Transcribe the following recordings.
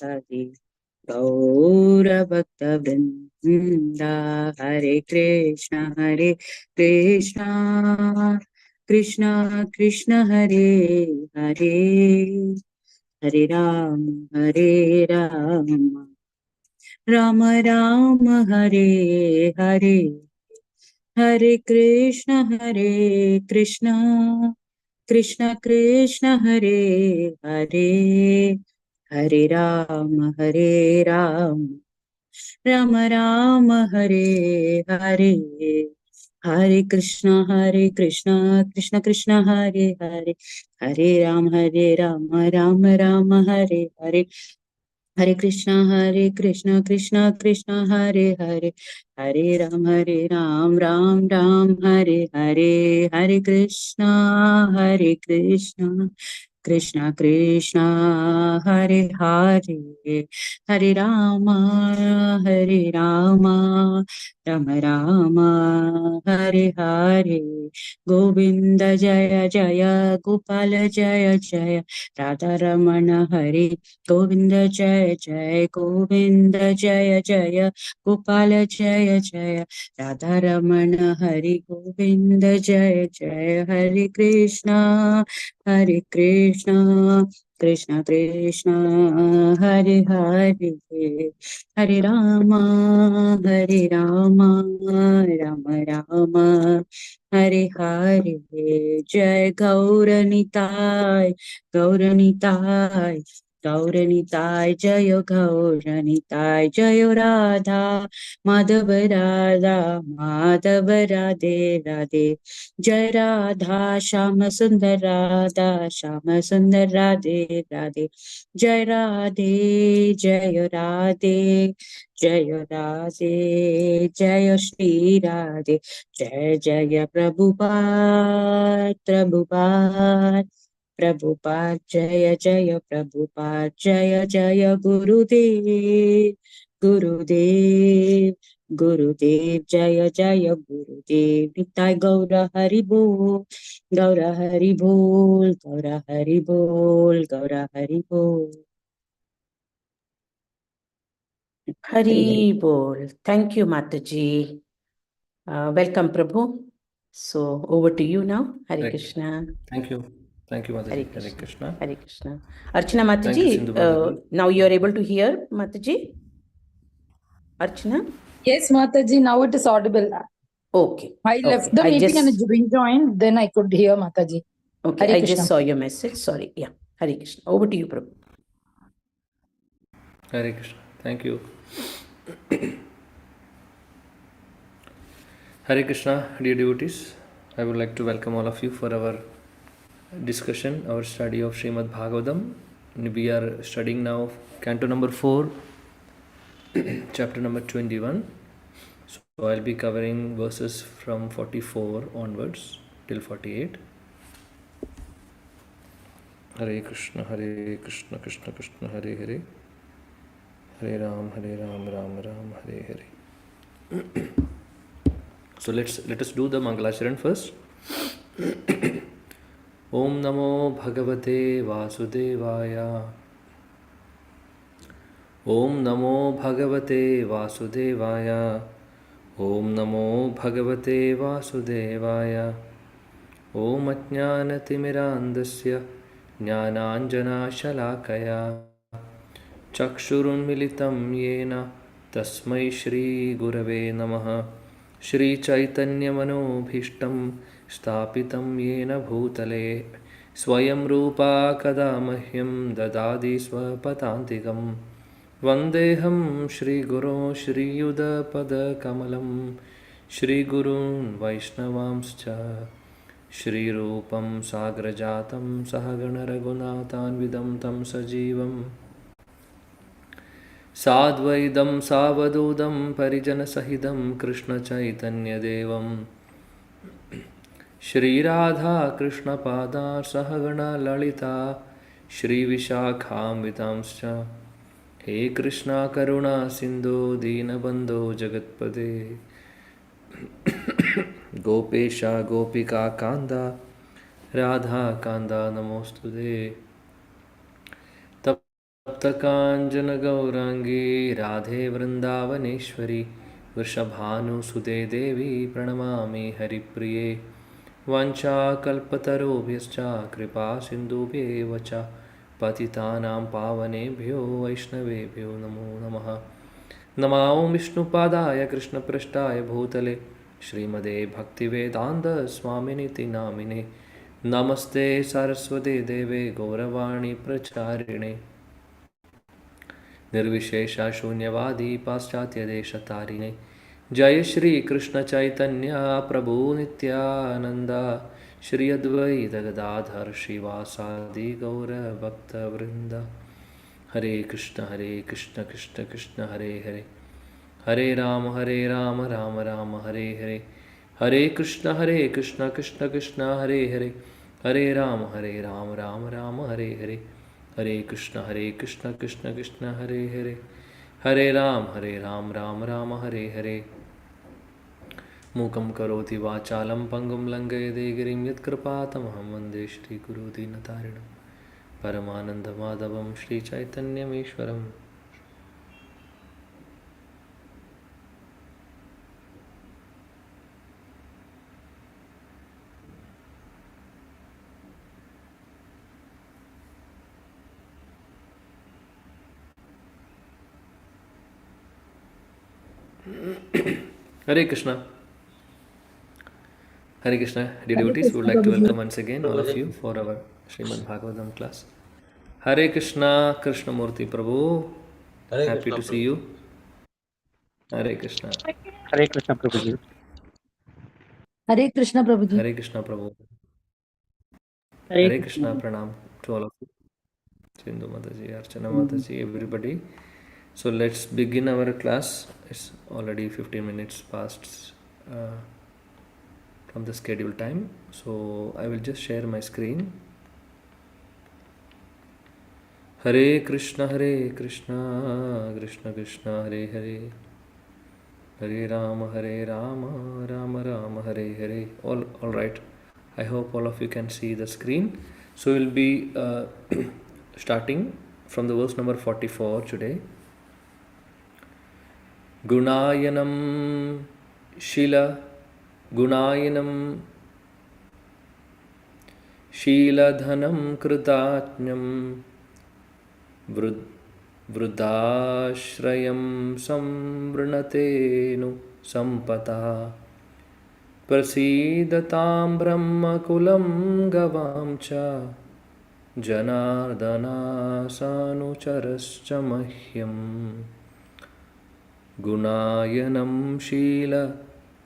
Hare Gaura-bhakta-vrinda. Hare Krishna, Krishna Krishna Hare Hare, Hare Rama, Rama Rama Hare Hare, Hare Krishna, Krishna Krishna Hare Hare, Hare Rama, Rama Rama Hare Hare, Hare Krishna, Krishna Krishna Hare Hare, Hare Rama, Rama Rama Hare Hare, Hare Krishna, Krishna Krishna Hare Hare, Hare Ram, Ram Ram Hare Hare, Hare Krishna, Krishna Krishna Hare Hare, Hare Rama, Rama Rama Hare Hare, Govinda Jaya Jaya, Gopala Jaya Jaya, Radha Ramana Hare Govinda Jaya Jaya, Govinda Jaya Jaya, Gopala Jaya Jaya, Radha Ramana Hare Govinda Jaya Jaya, Hare Krishna, Krishna Krishna Hare Hare, Hare Rama, Rama Rama Hare Hare, Jai Gauranitai, Gauranitai, Gauranitai, Jayo Gauranitai, Jayo Radha, Madhava Radha, Madhava Radhe Radhe, Jai Radha, Shama Sundar Radha, Shama Sundar Radhe Radhe, Jai Radhe, Jai Radhe, Jai Radhe, Jai Shri Radhe, Jai Jai Prabhupada, Prabhupada, Prabhupada, Jaya Jaya Prabhupada, Jaya Jaya Gurudev, Gurudev, Gurudev, Jaya Jaya Gurudev, Nitai Gaura Hari Bol, Gaura Hari Bol, Gaura Hari Bol, Gaura Hari Bol. Hari Bol. Thank you, Mataji. Welcome, Prabhu. So over to you now. Hare Krishna. Thank you, Mataji. Hare Krishna. Hare Krishna. Archana Mataji, now you are able to hear, Mataji? Archana? Yes, Mataji, now it is audible. Okay. I left the meeting and rejoined, then I could hear Mataji. Okay, I just saw your message. Sorry. Yeah. Hare Krishna. Over to you, Prabhu. Hare Krishna. Thank you. Hare Krishna, dear devotees. I would like to welcome all of you for our discussion, our study of Srimad Bhagavatam. We are studying now Canto number 4, chapter number 21. So I'll be covering verses from 44 onwards till 48. Hare Krishna, Krishna Krishna, Hare Hare. Hare Ram, Ram Ram, Hare Hare. So let us do the Mangalacharan first. Om Namo Bhagavate Vasudevaya. Om Namo Bhagavate Vasudevaya. Om Namo Bhagavate Vasudevaya. Om Ajnanatimirandasya Jnananjana Shalakaya Chakshurunmilitam Yena Tasmai Shri Gurave Namaha. Shri Chaitanya Manobhishtam Stapitam Yena Bhutale Swayam Rupa Kada Mahyam Dadadi Swapatantikam Vandeham Shri Guru Shri Yuda Pada Kamalam Shri Gurun Vaishnavamscha Shri Rupam Sagrajatam Sahagana Raghunathanvidam Tam Sajivam Sadvaidam Savadudam Parijana Sahidam Krishna Chaitanya Devam Shri Radha Krishna Pada Sahagana Lalita Shri Vishakhamvitamscha He Krishna Karuna Sindhu Deenabandho Jagatpade Gopesha Gopika Kanda Radha Kanda Namostude तप्तकाञ्चनगौराङ्गी Radhe Vrindavaneshwari वृषभानुसुते देवी प्रणमामि हरिप्रिये वाञ्छाकल्पतरुभ्यश्च कृपासिन्धुभ्येव च पतितानां पावनेभ्यो वैष्णवेभ्यो नमो नमः। नमो विष्णुपादाय कृष्णपृष्ठाय भूतले श्रीमते भक्तिवेदान्तस्वामिनिति नामिने नमस्ते सरस्वती देवे गौरवाणी प्रचारिणे निर्विशेषशून्यवादी पाश्चात्यदेशतारिणे जय श्री कृष्ण चैतन्य प्रभु नित्यानंद श्री अद्वैत गदाधर श्रीवासादि गौर भक्तवृंद। हरे कृष्ण कृष्ण कृष्ण हरे हरे हरे राम राम राम हरे हरे हरे कृष्ण कृष्ण कृष्ण हरे हरे हरे राम राम राम हरे हरे हरे कृष्ण कृष्ण कृष्ण हरे हरे हरे राम राम राम हरे हरे। मूकं करोति वाचालं पङ्गुं लङ्घयते गिरिं यत्कृपातमहं वन्दे श्रीगुरुदीनतारिणं परमानन्दमाधवं श्रीचैतन्यमीश्वरम्। Hare Krishna. Hare Krishna. Dear Hare devotees, we would Krishna, like to Prabhuji. welcome once again all of you for our Srimad Bhagavatam class. Hare Krishna, Krishnamurti Prabhu. Hare Happy Krishna, to see you. Hare Krishna. Hare Krishna Prabhuji. Hare Krishna, Prabhuji. Hare Krishna Prabhu. Hare Hare Krishna. Krishna. Pranam to all of you. Sindhu Mataji, Archana Mataji, everybody. So let's begin our class. It's already 15 minutes past from the scheduled time. So I will just share my screen. Hare Krishna, Krishna Krishna, Hare Hare, Hare Rama, Rama Rama, Hare Hare. All right. I hope all of you can see the screen. So we'll be starting from the verse number 44 today. Gunayanam Shila Gunayanam Shiladhanam Kritatnyam Vruddashrayam Samvrinatenu Sampata Prasidatam Brahmakulam Gavamcha Janardana Sanucharascha Mahyam Gunayanam Shila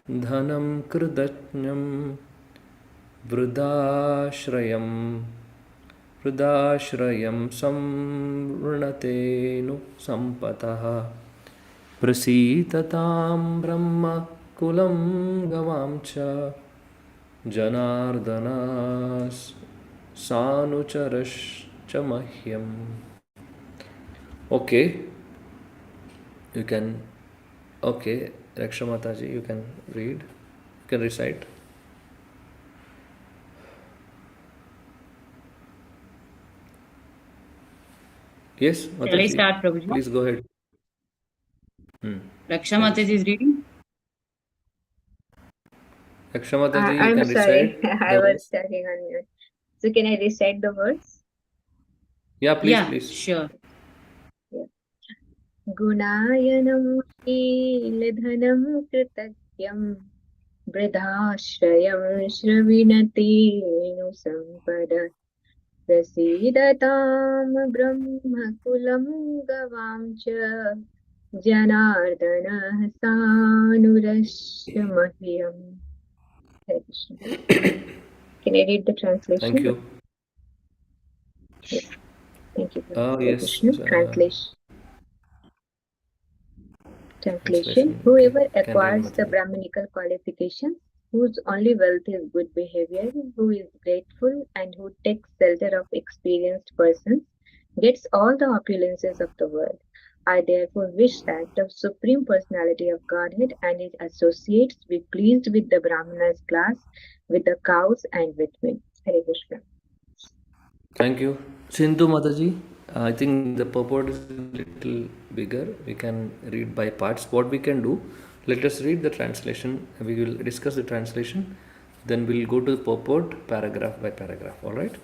Dhanam Kridatnyam Vruddashrayam Samvrinatenu Sampatah Prasitatam Brahma Kulam Gavamcha Janardanas Sanucharascha Mahyam. Okay, you can. Okay, Raksha Mataji, you can read. You can recite. Yes, Shall I Mataji, start, Prabhuji? please go ahead. Raksha Mataji is reading. Raksha Mataji, you I'm can sorry, recite I the was verse. talking on mute. So can I recite the words? Yeah, please, Yeah, please. sure. Gunayanam Shiladhanam Kritakyam Vridhashrayam Shravinati Sampada Prasidatam Brahmakulam Gavamcha Janardana Sanurashya Mahyam. Hare Krishna. Can I read the translation? Thank you. Yes. Thank you. Hare Yes. Krishna. Translation. Translation. Whoever Okay. Can read, acquires the Mataji. Brahminical qualifications, whose only wealth is good behavior, who is grateful, and who takes shelter of experienced persons, gets all the opulences of the world. I therefore wish that the Supreme Personality of Godhead and his associates be pleased with the Brahmanas class, with the cows, and with me. Hare Krishna. Thank you. Sindhu Mataji. I think the purport is a little bigger. We can read by parts. What we can do, let us read the translation. We will discuss the translation. Then we'll go to the purport paragraph by paragraph. All right.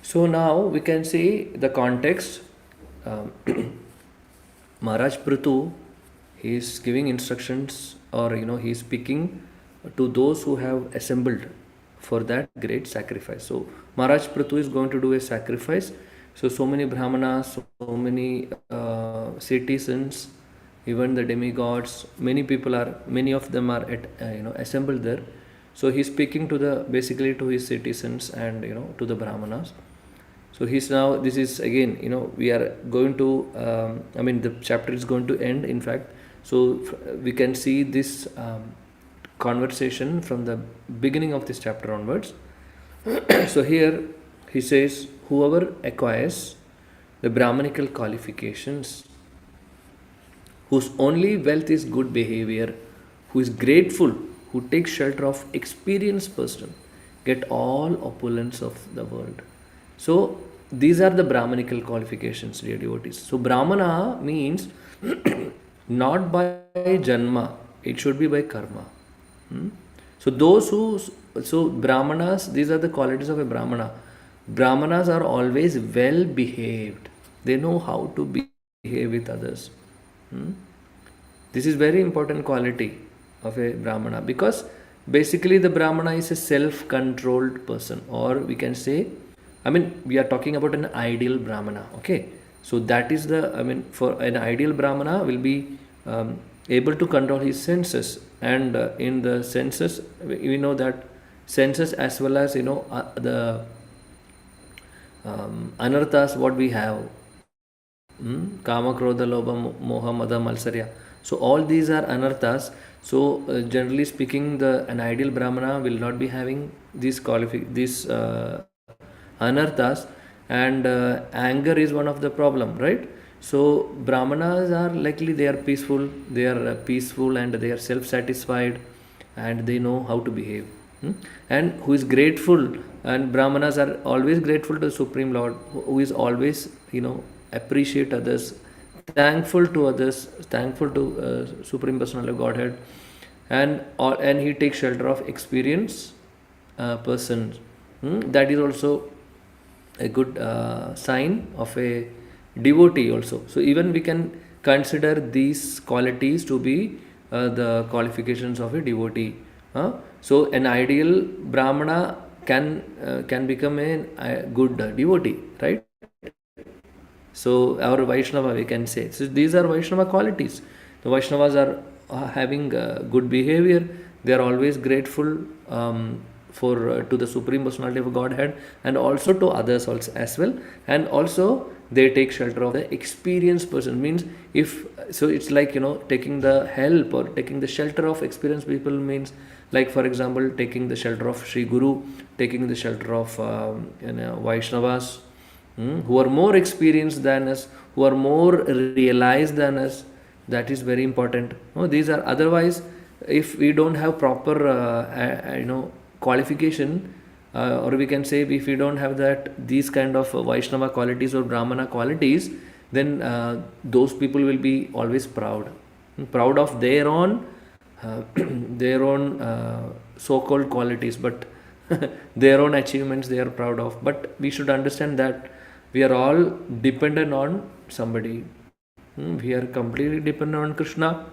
So now we can see the context. Maharaj Prithu, he is giving instructions, or he is speaking to those who have assembled for that great sacrifice. So Maharaj Prithu is going to do a sacrifice. So many brahmanas, so many citizens, even the demigods, many of them are assembled there. So he's speaking to basically to his citizens and to the brahmanas. So he's now, this is again, we are going to, the chapter is going to end, in fact. So we can see this conversation from the beginning of this chapter onwards. So here he says, whoever acquires the Brahmanical qualifications, whose only wealth is good behavior, who is grateful, who takes shelter of experienced person, get all opulence of the world. So these are the Brahmanical qualifications, dear devotees. So Brahmana means not by janma, it should be by karma. So Brahmanas, these are the qualities of a Brahmana. Brahmanas are always well behaved. They know how to behave with others. This is very important quality of a Brahmana, because basically the Brahmana is a self-controlled person, or we can say, we are talking about an ideal Brahmana. Okay, so that is for an ideal Brahmana will be able to control his senses, and in the senses we know that senses as well as the anarthas what we have, kama, krodha, lobha, moha, mada, malsarya. So all these are anarthas. So generally speaking, an ideal Brahmana will not be having these anarthas, and anger is one of the problem, right? So Brahmanas are likely they are peaceful, and they are self-satisfied, and they know how to behave. And who is grateful, and Brahmanas are always grateful to the Supreme Lord, who is always appreciate others, thankful to others, thankful to Supreme Personality of Godhead, and he takes shelter of experienced persons. That is also a good sign of a devotee also. So even we can consider these qualities to be the qualifications of a devotee. So an ideal Brahmana can become a good devotee, right? So our Vaishnava, we can say. So these are Vaishnava qualities. The Vaishnavas are having good behavior. They are always grateful to the Supreme Personality of Godhead, and also to others also as well. And also they take shelter of the experienced person. Means it's like taking the help or taking the shelter of experienced people, means like, for example, taking the shelter of Sri Guru, taking the shelter of Vaishnavas, who are more experienced than us, who are more realized than us. That is very important. These are, otherwise, if we don't have proper qualification, or we can say if we don't have these kind of Vaishnava qualities or Brahmana qualities, then those people will be always proud of their own so-called qualities, but their own achievements they are proud of. But we should understand that we are all dependent on somebody. We are completely dependent on Krishna.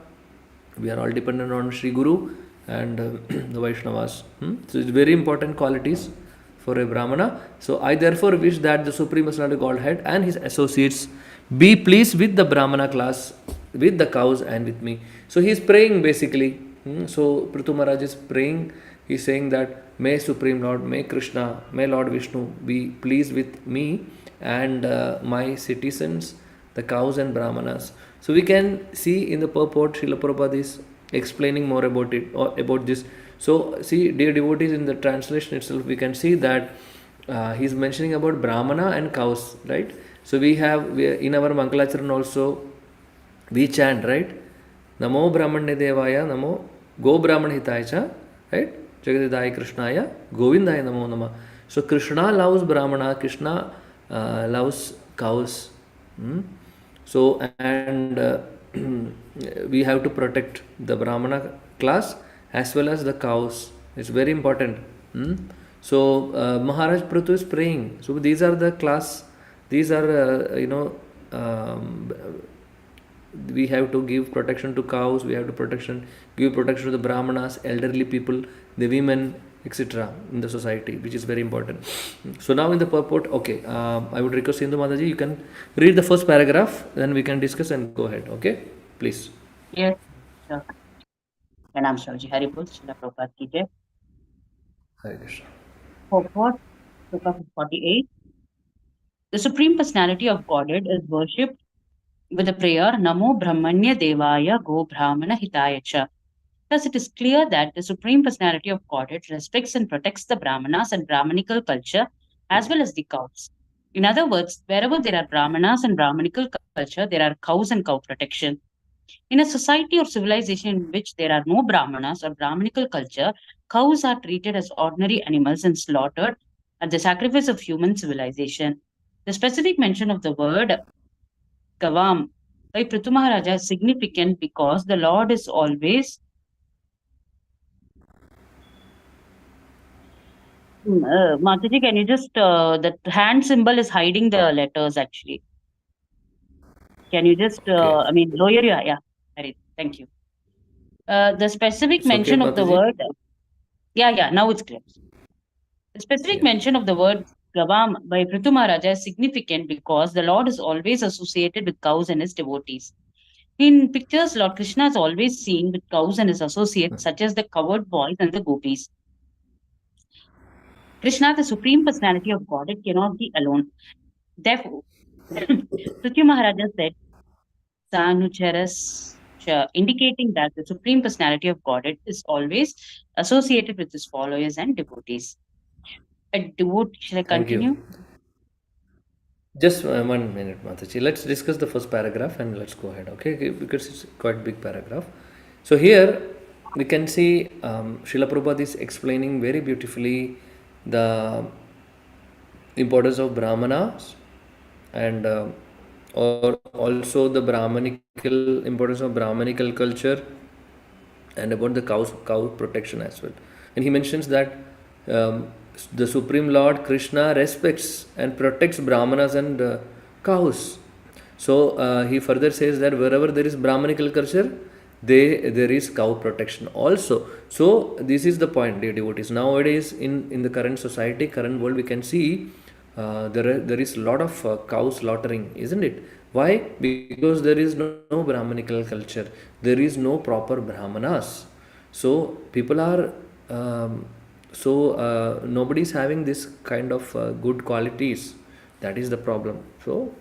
We are all dependent on Sri Guru and the Vaishnavas. So it's very important qualities for a Brahmana. So I therefore wish that the Supreme Personality of Godhead and his associates be pleased with the Brahmana class, with the cows and with me. So he is praying basically. So Prithu Maharaj is praying. He is saying that may Supreme Lord, may Krishna, may Lord Vishnu be pleased with me and my citizens, the cows and Brahmanas. So we can see in the purport, Srila Prabhupada is explaining more about it, or about this. So see, dear devotees, in the translation itself, we can see that he is mentioning about Brahmana and cows, right? So we in our Mangalacharan also, we chant, right? Namo Brahmanya Devaya, Namo Go Brahman Hitaya, right? Jagadidaya Krishnaya, Govindaya Namo Nama. So Krishna loves Brahmana, Krishna loves cows, Hmm? So, and we have to protect the Brahmana class as well as the cows. It's very important. Hmm? So, Maharaj Prutu is praying. So, these are the class, these are, we have to give protection to cows, we have to give protection to the Brahmanas, elderly people, the women, etc. in the society, which is very important. So now in the purport, okay, I would request Sindhu Mataji, you can read the first paragraph, then we can discuss and go ahead. Okay, please. Yes, sure. Pranam Shauji. Hari Bol, Srila Prabhupada ki jai. Hare Krishna. Purport, Sloka 48. The Supreme Personality of Godhead is worshipped with the prayer Namo Brahmanya Devaya Go Brahmana Hitaya Cha. Thus, it is clear that the Supreme Personality of Godhead respects and protects the Brahmanas and Brahmanical culture as well as the cows. In other words, wherever there are Brahmanas and Brahmanical culture, there are cows and cow protection. In a society or civilization in which there are no Brahmanas or Brahmanical culture, cows are treated as ordinary animals and slaughtered at the sacrifice of human civilization. The specific mention of the word Gavam by Prithu Maharaja is significant because the Lord is always Mataji, can you just the hand symbol is hiding the letters actually. Can you just lower your yeah. Right. Thank you. The specific It's okay, mention of the Mataji? word now it's clear. The specific Yeah. mention of the word Gavam by Prithu Maharaja is significant because the Lord is always associated with cows and his devotees. In pictures, Lord Krishna is always seen with cows and his associates, such as the cowherd boys and the gopis. Krishna, the Supreme Personality of Godhead, cannot be alone. Therefore, Prithu Maharaja said, Sanucharas, indicating that the Supreme Personality of Godhead is always associated with his followers and devotees. Shall I Thank continue? you. Just 1 minute, Mataji. Let's discuss the first paragraph and let's go ahead, okay? Because it's quite big paragraph. So here we can see Srila Prabhupada is explaining very beautifully the importance of Brahmanas and or also the Brahmanical importance of Brahmanical culture and about the cow protection as well. And he mentions that the Supreme Lord Krishna respects and protects Brahmanas and cows. So he further says that wherever there is Brahmanical culture, there is cow protection also. So this is the point, dear devotees. Nowadays, in the current society, current world, we can see there is a lot of cow slaughtering, isn't it? Why? Because there is no Brahmanical culture. There is no proper Brahmanas. So people are nobody is having this kind of good qualities. That is the problem. So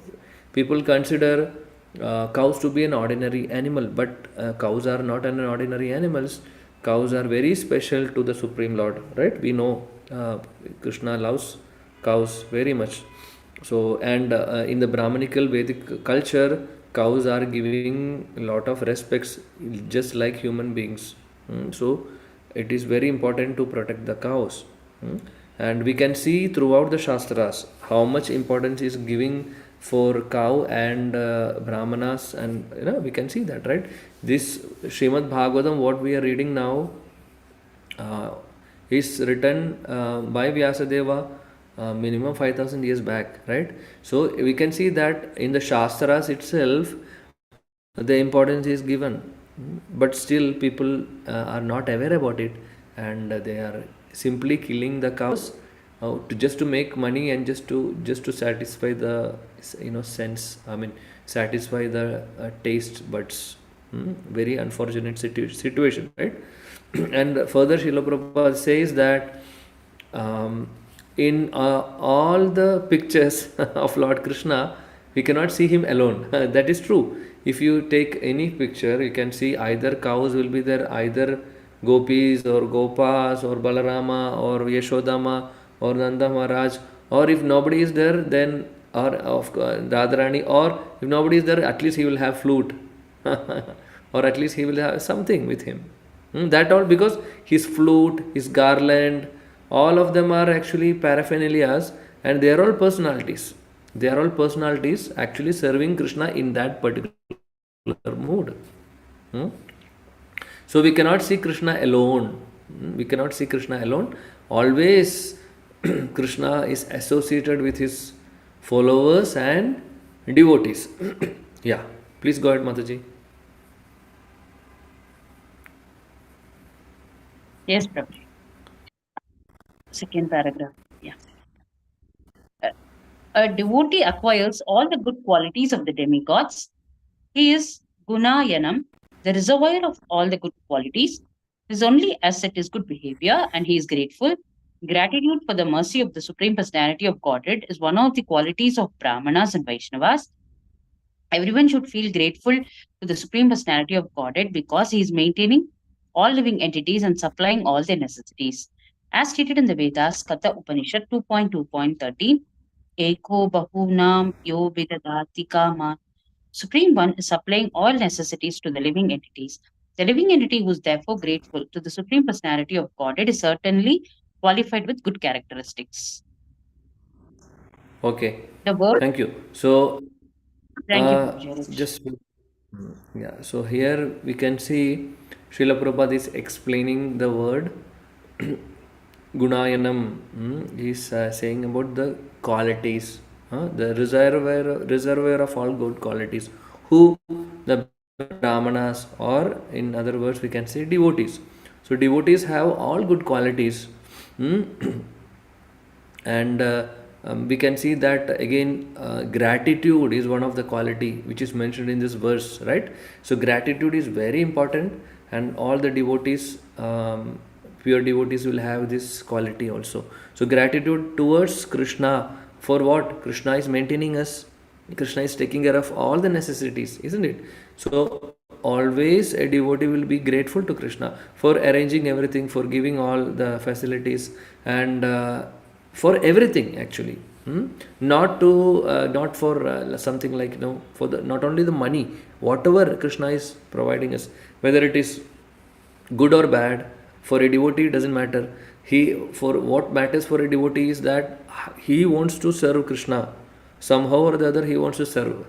people consider cows to be an ordinary animal, but cows are not an ordinary animals. Cows are very special to the Supreme Lord, right? We know Krishna loves cows very much. So and in the Brahmanical Vedic culture, cows are giving a lot of respects just like human beings. So it is very important to protect the cows. And we can see throughout the Shastras how much importance is giving for cow and Brahmanas, and we can see that, right? This Srimad Bhagavatam, what we are reading now, is written by Vyasadeva minimum 5,000 years back, right? So we can see that in the Shastras itself, the importance is given, but still people are not aware about it, and they are simply killing the cows just to make money and just to satisfy the sense. I mean, satisfy the taste buds. Very unfortunate situation, right? And further, Srila Prabhupada says that in all the pictures of Lord Krishna, we cannot see him alone. That is true. If you take any picture, you can see either cows will be there, either gopis or gopas or Balarama or Yashodama or Nanda Maharaj, or if nobody is there, then or of Radharani, or if nobody is there, at least he will have flute, or at least he will have something with him. That all because his flute, his garland, all of them are actually paraphernalias, and they are all personalities. They are all personalities actually serving Krishna in that particular mood. Hmm? So we cannot see Krishna alone. We cannot see Krishna alone. Always Krishna is associated with his followers and devotees. Yeah, please go ahead, Mataji. Yes, Prabhuji. Second paragraph. Yeah. A devotee acquires all the good qualities of the demigods. He is Gunayanam, the reservoir of all the good qualities. His only asset is good behavior, and he is grateful. Gratitude for the mercy of the Supreme Personality of Godhead is one of the qualities of Brahmanas and Vaishnavas. Everyone should feel grateful to the Supreme Personality of Godhead because he is maintaining all living entities and supplying all their necessities. As stated in the Vedas, Katha Upanishad 2.2.13, Eko Bahunam Yo Vidadati Kama. Supreme One is supplying all necessities to the living entities. The living entity who is therefore grateful to the Supreme Personality of Godhead is certainly qualified with good characteristics. Okay, The word, thank you. So, thank you, Prabhuji. just yeah. So here we can see Srila Prabhupada is explaining the word Gunayanam. He is saying about the qualities, the reservoir of all good qualities. Who the Brahmanas, or in other words, we can say devotees. So devotees have all good qualities. And we can see that again gratitude is one of the quality which is mentioned in this verse, right? So gratitude is very important, and all the devotees, pure devotees, will have this quality also. So gratitude towards Krishna. For what? Krishna is maintaining us, Krishna is taking care of all the necessities, isn't it? So always a devotee will be grateful to Krishna for arranging everything, for giving all the facilities, and for everything actually. Not to not for something like, for the not only the money, whatever Krishna is providing us, whether it is good or bad, for a devotee it doesn't matter. For what matters for a devotee is that he wants to serve Krishna somehow or the other. He wants to serve.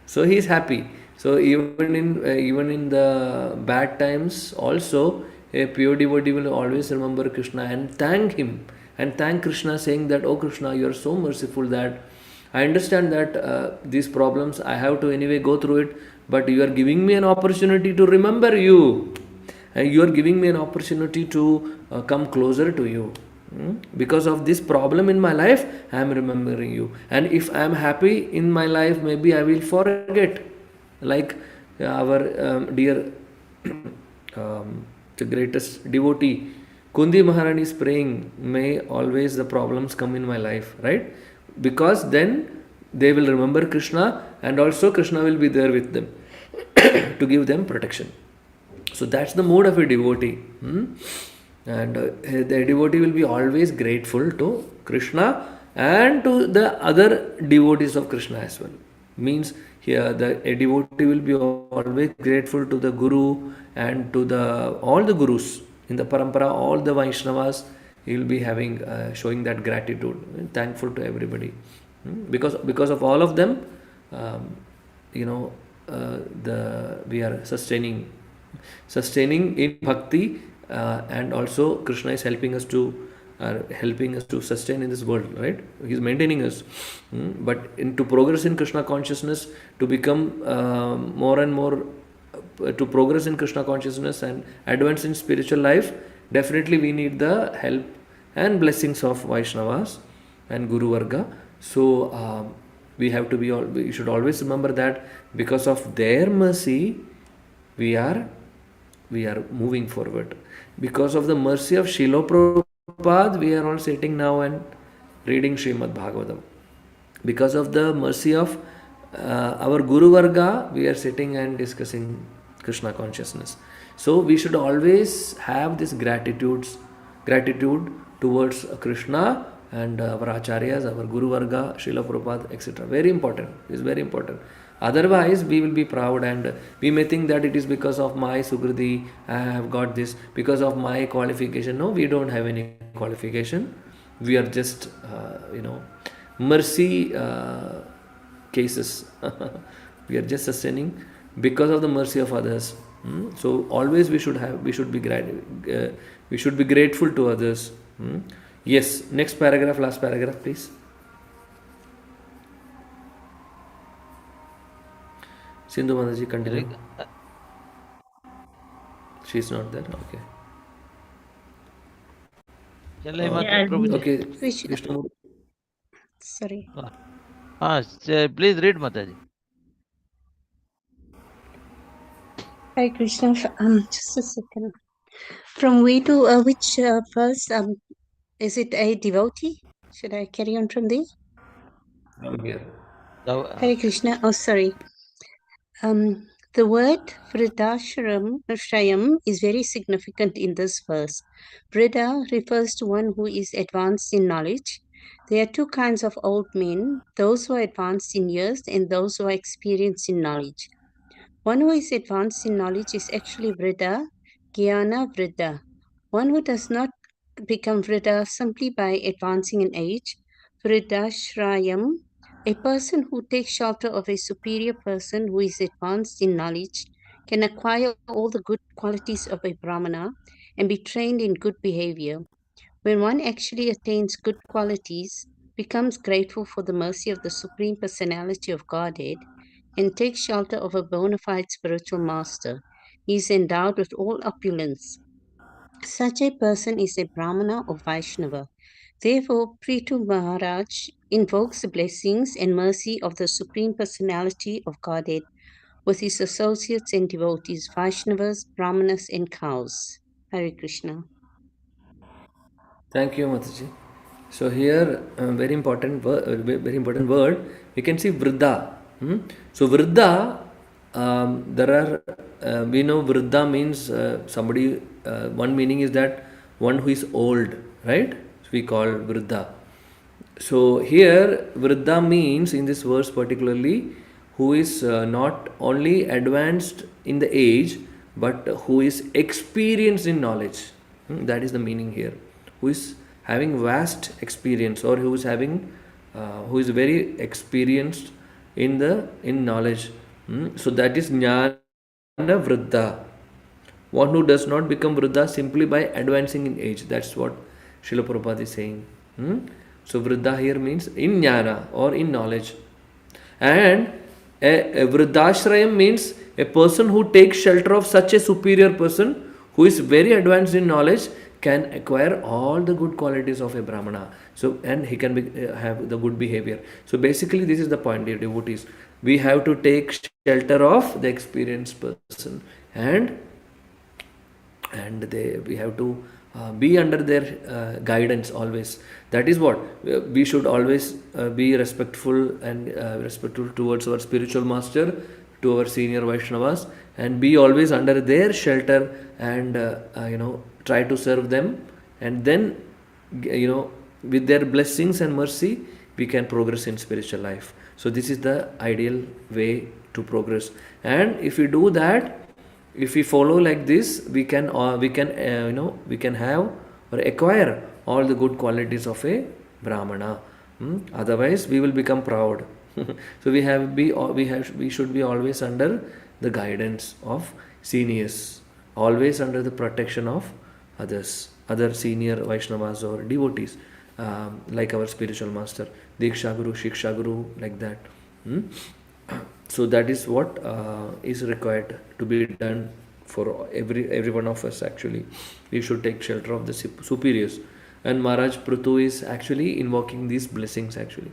So he is happy. So even in the bad times also, a pure devotee will always remember Krishna and thank him, and thank Krishna, saying that, oh Krishna, you are so merciful that I understand that these problems I have to anyway go through it, but you are giving me an opportunity to remember you, and you are giving me an opportunity to come closer to you. Because of this problem in my life, I am remembering you, and if I am happy in my life, maybe I will forget, like our dear the greatest devotee Kundi Maharani is praying, may always the problems come in my life, right? Because then they will remember Krishna, and also Krishna will be there with them to give them protection. So that's the mood of a devotee. And the devotee will be always grateful to Krishna and to the other devotees of Krishna as well. Means here a devotee will be always grateful to the Guru and to all the Gurus in the parampara, all the Vaishnavas. He will be having showing that gratitude, thankful to everybody, because of all of them. We are sustaining in bhakti, and also Krishna is helping us to sustain in this world, right? He is maintaining us. But to progress in Krishna consciousness, to become more and more, to progress in Krishna consciousness and advance in spiritual life, definitely we need the help and blessings of Vaishnavas and Guru Varga. So we should always remember that because of their mercy, we are moving forward. Because of the mercy of Srila Prabhupada, we are all sitting now and reading Srimad Bhagavatam. Because of the mercy of our Guru Varga, we are sitting and discussing Krishna consciousness. So we should always have this gratitude towards Krishna and our Acharyas, our Guru Varga, Srila Prabhupada, etc. Very important. It is very important. Otherwise, we will be proud and we may think that it is because of my Sukriti, I have got this, because of my qualification. No, we don't have any qualification. We are just, mercy cases. We are just sustaining because of the mercy of others. So always we should be grateful to others. Yes, next paragraph, last paragraph, please. Sindhu Mataji, continue. She is not there. Okay. Shall I, Yeah, Prabhuji? Okay. Krishna. Krishnamurti. Sorry. Please read, Mataji. Hare Krishna. Just a second. From way to which verse? Is it a devotee? Should I carry on from there? Here. Hare Krishna. Oh, sorry. The word Vridashrayam is very significant in this verse. Vrida refers to one who is advanced in knowledge. There are two kinds of old men, those who are advanced in years and those who are experienced in knowledge. One who is advanced in knowledge is actually Vrida, Jnana Vrida. One who does not become Vrida simply by advancing in age, Vridashrayam. A person who takes shelter of a superior person who is advanced in knowledge can acquire all the good qualities of a Brahmana and be trained in good behavior. When one actually attains good qualities, becomes grateful for the mercy of the Supreme Personality of Godhead, and takes shelter of a bona fide spiritual master, he is endowed with all opulence. Such a person is a Brahmana or Vaishnava. Therefore, Prithu Maharaj invokes the blessings and mercy of the Supreme Personality of Godhead with his associates and devotees, Vaishnavas, Brahmanas, and cows. Hare Krishna. Thank you, Mataji. So here, very important word. We can see Vriddha. So Vriddha, there are we know Vriddha means somebody. One meaning is that one who is old, right? So we call Vriddha. So here Vriddha means in this verse particularly who is not only advanced in the age but who is experienced in knowledge. That is the meaning here. Who is having vast experience or who is having who is very experienced in knowledge. So that is Jnana Vriddha. One who does not become Vriddha simply by advancing in age. That's what Srila Prabhupada is saying. So Vriddha here means in Jnana or in knowledge. And a Vriddashrayam means a person who takes shelter of such a superior person who is very advanced in knowledge can acquire all the good qualities of a Brahmana. So, and he can have the good behavior. So basically this is the point, dear devotees. We have to take shelter of the experienced person and we have to be under their guidance always. That is what we should always be respectful and respectful towards our spiritual master, to our senior Vaishnavas, and be always under their shelter and try to serve them, and then with their blessings and mercy we can progress in spiritual life. So this is the ideal way to progress, and if we do that, if we follow like this, we can have or acquire all the good qualities of a Brahmana. Otherwise we will become proud. So we should be always under the guidance of seniors, always under the protection of others, other senior Vaishnavas or devotees, like our spiritual master, Diksha Guru, Shiksha Guru, like that. So that is what is required to be done for every one of us. Actually, we should take shelter of the superiors, and Maharaj Prithu is actually invoking these blessings actually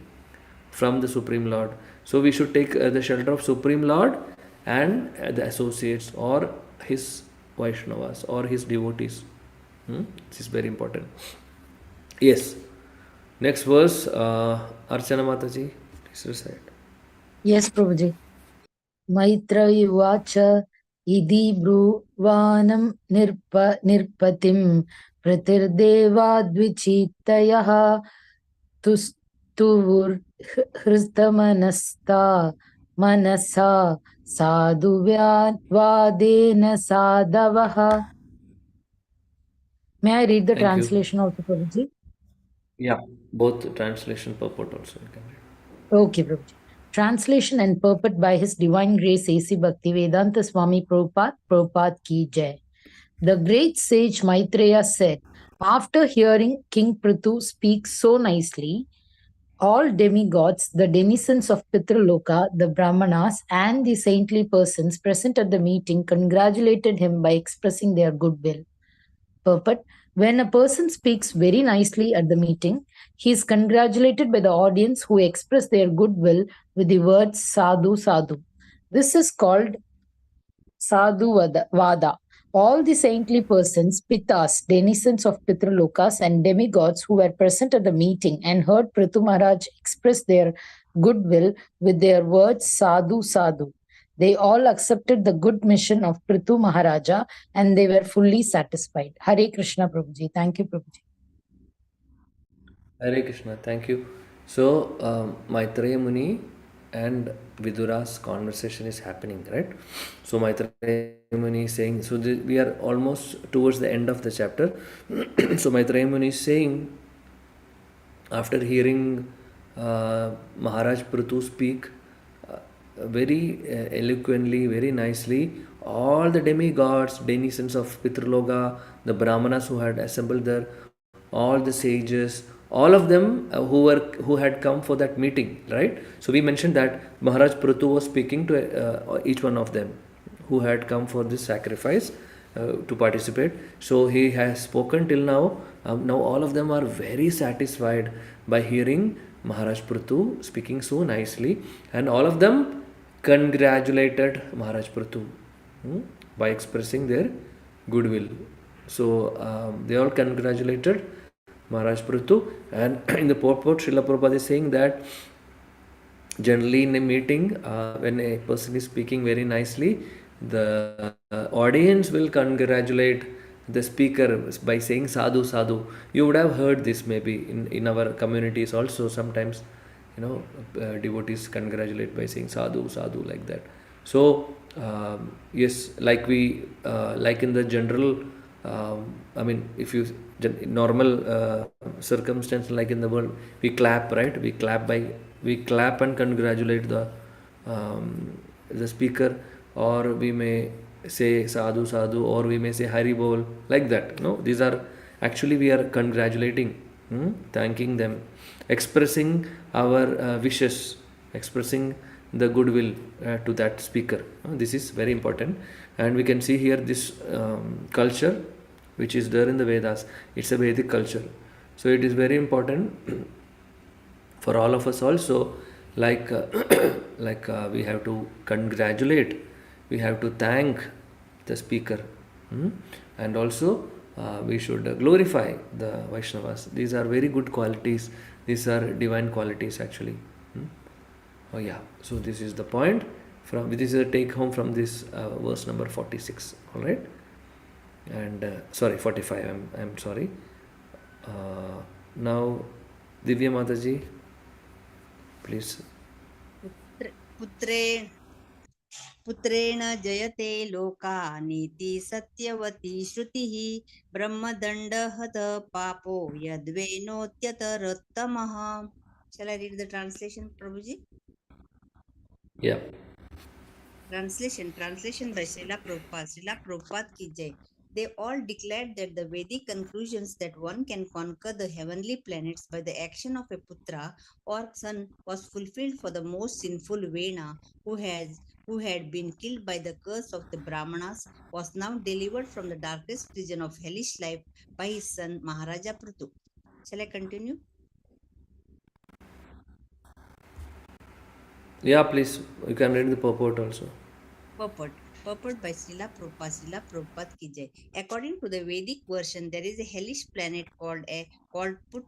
from the Supreme Lord. So we should take the shelter of Supreme Lord and the associates or his Vaishnavas or his devotees. This is very important. Yes. Next verse, Archana Mataji, please recite. Yes, Prabhuji. Maitreyi Vacha Idi Bruvanam Nirpatim Pratirdeva Dvichitayaha Tustuvur Hristamanasta Manasa Sadhuvyadvadena Sadavaha. May I read the Thank you. translation also, Prabhuji? Yeah, both translation purport also you can read. Okay, Prabhuji. Translation and purport by His Divine Grace A.C. Bhaktivedanta Swami Prabhupada, Prabhupada Ki Jai. The great sage Maitreya said, after hearing King Prithu speak so nicely, all demigods, the denizens of Pitraloka, the Brahmanas, and the saintly persons present at the meeting congratulated him by expressing their goodwill. Purport: when a person speaks very nicely at the meeting, he is congratulated by the audience who express their goodwill with the words sadhu sadhu. This is called sadhu vada. All the saintly persons, pitas, denizens of Pitralokas, and demigods who were present at the meeting and heard Prithu Maharaj express their goodwill with their words sadhu sadhu. They all accepted the good mission of Prithu Maharaja and they were fully satisfied. Hare Krishna Prabhuji. Thank you, Prabhuji. Hare Krishna, thank you. So, Maitreya Muni and Vidura's conversation is happening, right? So, Maitreya Muni is saying, so we are almost towards the end of the chapter. So, Maitreya Muni is saying, after hearing Maharaj Prithu speak very eloquently, very nicely, all the demigods, denizens of Pitraloka, the Brahmanas who had assembled there, all the sages, all of them who had come for that meeting, right? So we mentioned that Maharaj Prithu was speaking to each one of them who had come for this sacrifice to participate. So he has spoken till now. Now all of them are very satisfied by hearing Maharaj Prithu speaking so nicely, and all of them congratulated Maharaj Prithu by expressing their goodwill. So they all congratulated Maharaj Prithu, and in the purport, Srila Prabhupada is saying that generally in a meeting, when a person is speaking very nicely, the audience will congratulate the speaker by saying sadhu sadhu. You would have heard this maybe in our communities also sometimes, devotees congratulate by saying sadhu sadhu like that. So yes, like like in the general, I mean, if you normal circumstance like in the world, we clap, right? We clap and congratulate the speaker, or we may say sadhu sadhu, or we may say hari bol, like that. No, these are actually we are congratulating, thanking them, expressing our wishes, expressing the goodwill to that speaker. This is very important, and we can see here this culture which is there in the Vedas. It's a Vedic culture, so it is very important for all of us also. Like we have to congratulate, we have to thank the speaker, and also we should glorify the Vaishnavas. These are very good qualities. These are divine qualities actually. Oh yeah, so this is the point. This is a take home from this verse number 46. All right, and sorry, 45. I'm sorry. Now, Divya Mataji, please. पुत्रेण जयते लोका नीति सत्यवती श्रुतिः ब्रह्मदण्डहत पापो यद्वेनोत्यतरोत्तमः. Shall I read the translation, Prabhuji? Yeah. Translation by Srila Prabhupada. Srila Prabhupada ki jai. They all declared that the Vedic conclusions that one can conquer the heavenly planets by the action of a putra or son was fulfilled for the most sinful Vena who had been killed by the curse of the Brahmanas, was now delivered from the darkest prison of hellish life by his son Maharaja Prithu. Shall I continue? Yeah, please. You can read the purport also. Purport by Srila Prabhupada ki jai. According to the Vedic version, there is a hellish planet called Put,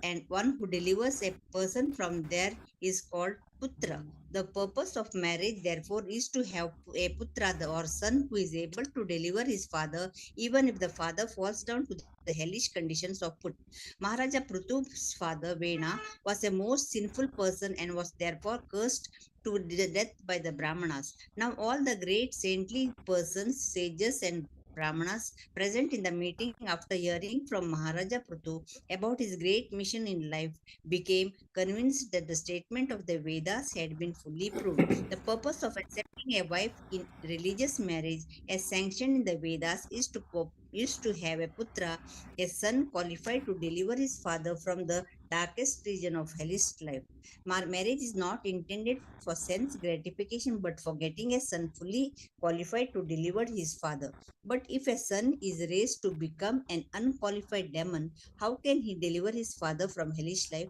and one who delivers a person from there is called Putra. The purpose of marriage, therefore, is to have a Putra or son who is able to deliver his father, even if the father falls down to the hellish conditions of Put. Maharaja Prithu's father, Vena, was a most sinful person and was therefore cursed to death by the Brahmanas. Now all the great saintly persons, sages and Brahmanas present in the meeting, after hearing from Maharaja Prithu about his great mission in life, became convinced that the statement of the Vedas had been fully proved. The purpose of accepting a wife in religious marriage, as sanctioned in the Vedas, is to have a putra, a son qualified to deliver his father from the darkest region of hellish life. Marriage is not intended for sense gratification but for getting a son fully qualified to deliver his father. But if a son is raised to become an unqualified demon, how can he deliver his father from hellish life?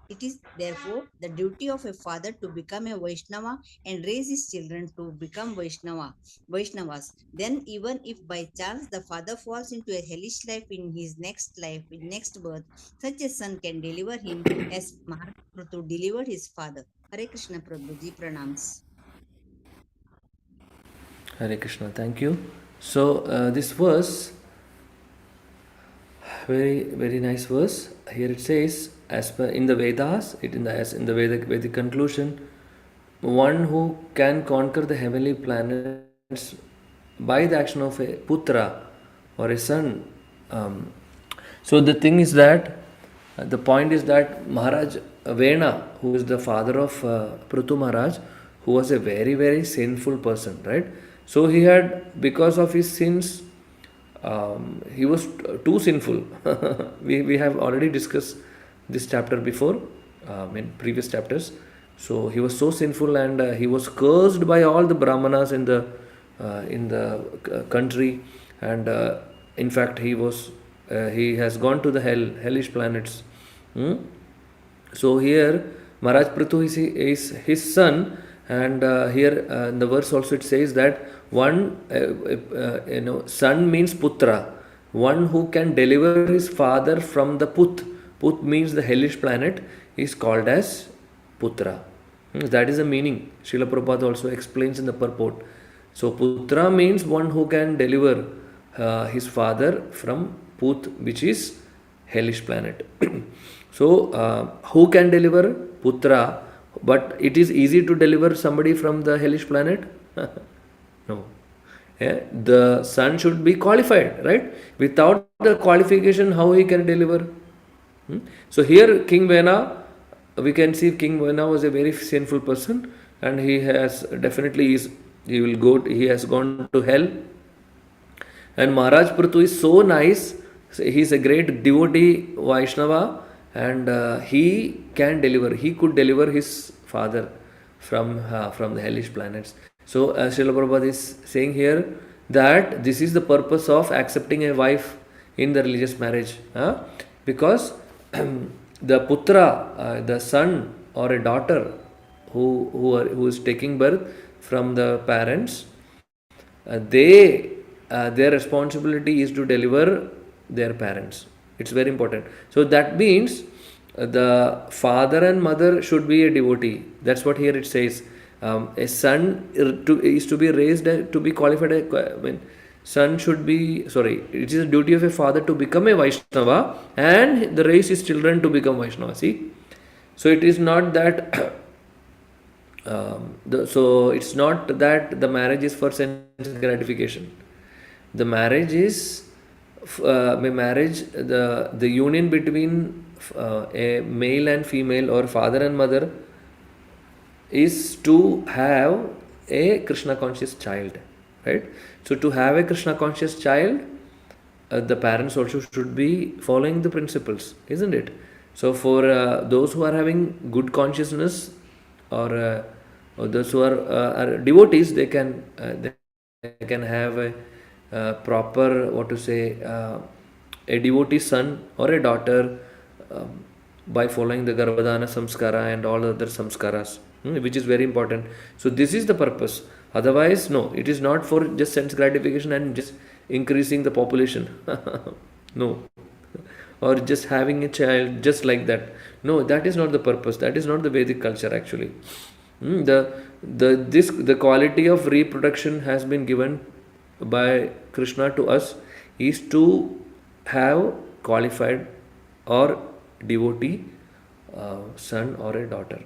It is therefore the duty of a father to become a Vaishnava and raise his children to become Vaishnavas. Then, even if by chance the father falls into a hellish life, in next birth, such a son can deliver him as Mahaprabhu delivered his father. Hare Krishna Prabhuji pranams. Hare Krishna, thank you. So this verse, very nice verse. Here it says, as per in the Vedas, as in the Vedic conclusion, one who can conquer the heavenly planets by the action of a putra or a son. So the thing is that the point is that Maharaj Vena, who is the father of Prithu Maharaj, who was a very sinful person, right? So he had, because of his sins, he was too sinful. we have already discussed this chapter before, in previous chapters. So he was so sinful, and he was cursed by all the brahmanas in the country, and in fact he has gone to the hellish planets. So here Maharaj Prithu is his son, and here in the verse also it says that one son means putra, one who can deliver his father from the put means the hellish planet, is called as putra. That is the meaning. Srila Prabhupada also explains in the purport. So putra means one who can deliver his father from put, which is hellish planet. So who can deliver? Putra. But it is easy to deliver somebody from the hellish planet? No. Yeah, the son should be qualified, right? Without the qualification, how he can deliver? So here King Vena, we can see King Vena was a very sinful person, and he has gone to hell. And Maharaj Prithu is so nice. He is a great devotee Vaishnava, and he could deliver his father from the hellish planets. So Srila Prabhupada is saying here that this is the purpose of accepting a wife in the religious marriage, because the putra, the son or a daughter who is taking birth from the parents, their responsibility is to deliver their parents. It's very important. So that means the father and mother should be a devotee. That's what here it says. A son is to be raised to be qualified. Son should be, sorry, it is the duty of a father to become a Vaishnava and the raise his children to become Vaishnava. See? So it is not that it's not that the marriage is for sense gratification. The marriage is the union between a male and female or father and mother is to have a Krishna conscious child, right? So to have a Krishna conscious child, the parents also should be following the principles, isn't it? So for those who are having good consciousness, or those who are devotees, they can have a proper, a devotee son or a daughter by following the Garbhadana samskara and all other samskaras, which is very important. So this is the purpose. Otherwise, no, it is not for just sense gratification and just increasing the population. No. Or just having a child just like that. No, that is not the purpose. That is not the Vedic culture actually. The quality of reproduction has been given by Krishna to us is to have qualified or devotee son or a daughter,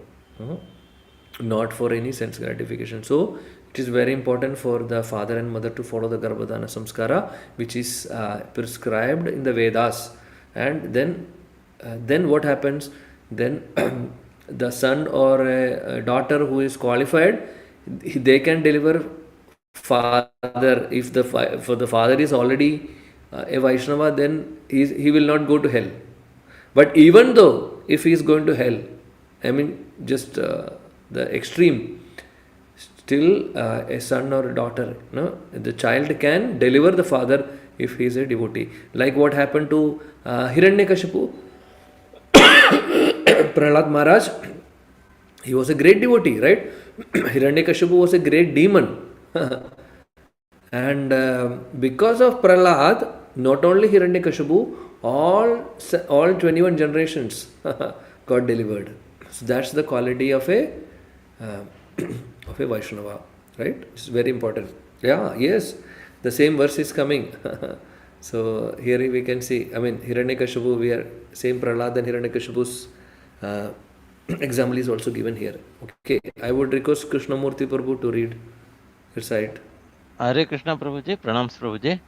not for any sense gratification. So it is very important for the father and mother to follow the Garbhadana Samskara, which is prescribed in the Vedas. And then what happens? Then the son or a daughter who is qualified, they can deliver father. If for the father is already a Vaishnava, then he will not go to hell. But even though if he is going to hell, I mean just the extreme, still a son or a daughter, no, the child can deliver the father if he is a devotee. Like what happened to Hiranyakashipu, Prahlad Maharaj, he was a great devotee, right? Hiranyakashipu was a great demon. And because of Prahlad, not only Hiranyakashipu, all 21 generations got delivered. So that's the quality of a of a Vaishnava, right? It's very important. Yeah, yes, the same verse is coming. So here we can see, I mean, Hiranyakashipu, we are same Prahlad and Hiranyakashipu's example is also given here. Okay, I would request Krishnamurti Prabhu to read your side. Hare Krishna Prabhuji, pranams Prabhuji.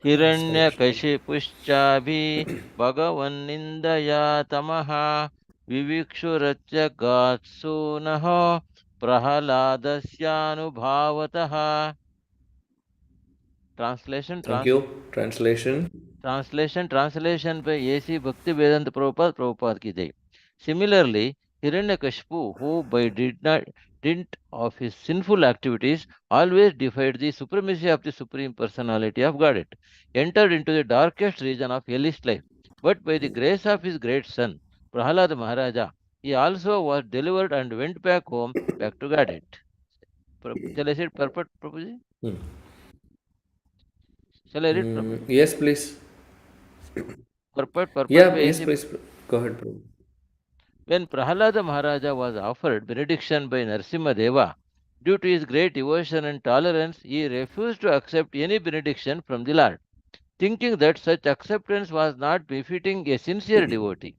Hiranyakashipushchabi Bhagavannindaya tamaha vivikshurachyagatsunaho prahaladasyanubhavataha. Translation. Thank you. Translation by A.C. Bhaktivedanta Prabhupada ki jai. Similarly, Hiranyakashipu, who by dint of his sinful activities always defied the supremacy of the Supreme Personality of Godhead, entered into the darkest region of hellish life. But by the grace of his great son, Prahalada Maharaja, he also was delivered and went back home, back to Godhead. Shall I say it purport, Prabhuji? Shall I read, Prabhu? Yes, please. Purport Yeah, yes, please. Go ahead, Prabhu. When Prahalada Maharaja was offered benediction by Narasimha Deva, due to his great devotion and tolerance, he refused to accept any benediction from the Lord, thinking that such acceptance was not befitting a sincere devotee.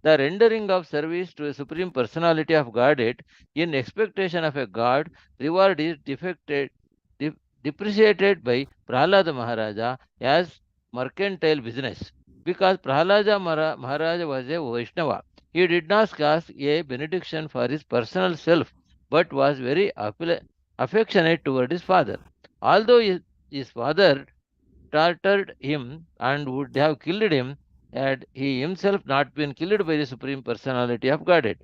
The rendering of service to a Supreme Personality of Godhead in expectation of a God reward is depreciated by Prahalada Maharaja as mercantile business. Because Prahalada Maharaja was a Vaishnava, he did not ask a benediction for his personal self, but was very affectionate toward his father. Although his father tortured him and would have killed him had he himself not been killed by the Supreme Personality of Godhead.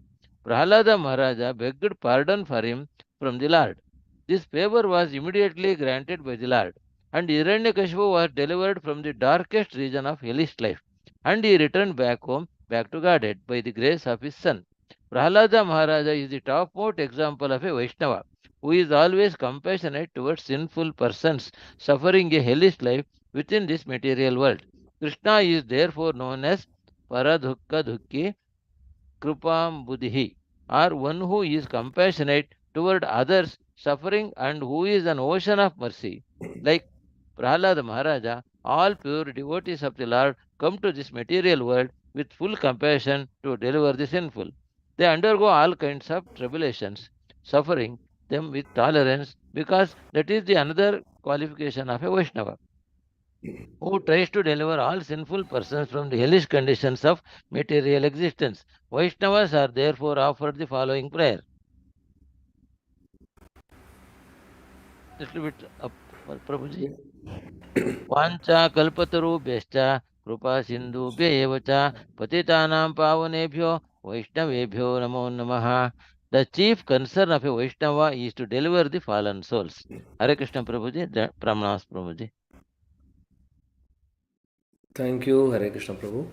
Prahalada Maharaja begged pardon for him from the Lord. This favor was immediately granted by the Lord, and Hiranyakashipu was delivered from the darkest region of hellish life, and he returned back home, back to Godhead, by the grace of his son. Prahalada Maharaja is the topmost example of a Vaishnava, who is always compassionate towards sinful persons suffering a hellish life within this material world. Krishna is therefore known as Paradhukka Dhukki Krupam Buddhi, or one who is compassionate toward others suffering and who is an ocean of mercy. Like Prahlada Maharaja, all pure devotees of the Lord come to this material world with full compassion to deliver the sinful. They undergo all kinds of tribulations, suffering them with tolerance, because that is the another qualification of a Vaishnava, who tries to deliver all sinful persons from the hellish conditions of material existence. Vaishnavas are therefore offered the following prayer. Little bit up, Prabhuji. Vancha kalpatarubhyascha kripa sindhubhya eva cha patitanam pavanebhyo Vaishnavebhyo namo namaha. The chief concern of a Vaishnava is to deliver the fallen souls. Hare Krishna Prabhuji, Pranams Prabhuji. Thank you, Hare Krishna Prabhu.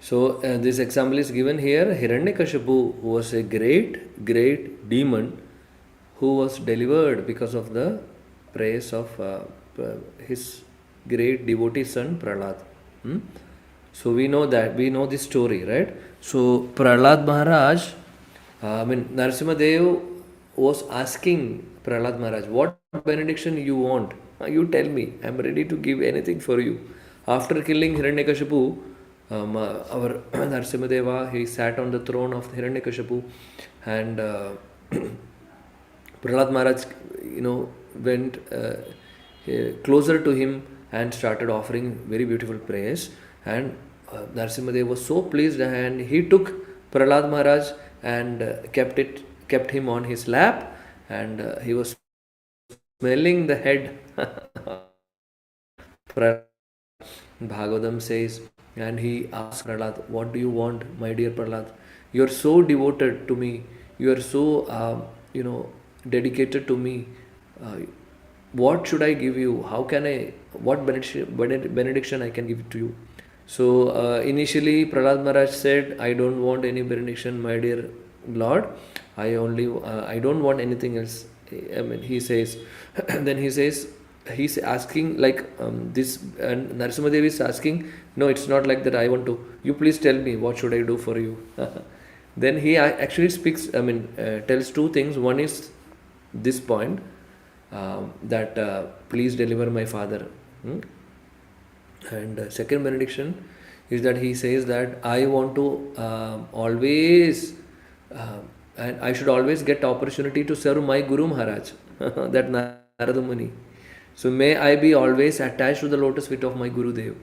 So this example is given here. Hiranyakashipu, who was a great demon, who was delivered because of the praise of his great devotee son Prahlad. So we know this story, right? So Prahlad Maharaj, Narasimha Dev was asking Prahlad Maharaj, what benediction you want? You tell me, I am ready to give anything for you. After killing Hiranyakashipu, our Narasimha Deva, he sat on the throne of Hiranyakashipu, and Prahlad Maharaj, went closer to him and started offering very beautiful prayers. And Narasimhadev was so pleased, and he took Prahlad Maharaj and kept him on his lap, and he was smelling the head. Bhagavatam says, and he asked Prahlad, "What do you want, my dear Prahlad? You are so devoted to me. You are so, dedicated to me. What should I give you? How can I? What benediction I can give to you?" So initially, Prahlad Maharaj said, "I don't want any benediction, my dear Lord. I don't want anything else." I mean, he says. Then he says, he's asking like this, and Narasimhadev is asking, "No, it's not like that. I want to. You please tell me, what should I do for you?" Then he actually speaks. Tells two things. One is this point, that please deliver my father. And second benediction is that he says that I want to always, and I should always get opportunity to serve my Guru Maharaj, that Narada Muni. So may I be always attached to the lotus feet of my Guru Dev.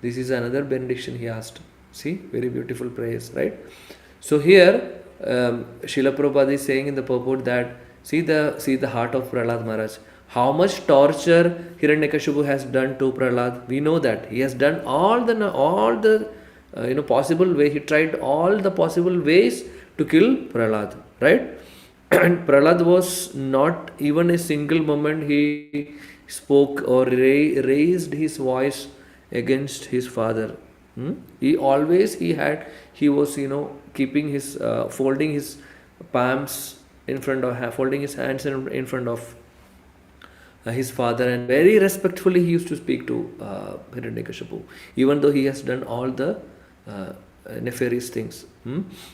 This is another benediction he asked. See, very beautiful prayers, right? So here, Srila Prabhupada is saying in the purport that see the heart of Prahlad Maharaj. How much torture Hiranyakashipu has done to Prahlad. We know that he has done all the possible way. He tried all the possible ways to kill Prahlad, right? And Prahlad was not even a single moment he spoke or raised his voice against his father. He always he was keeping his folding his palms in front of, folding his hands in front of his father, and very respectfully he used to speak to Hiranyakashipu, even though he has done all the nefarious things.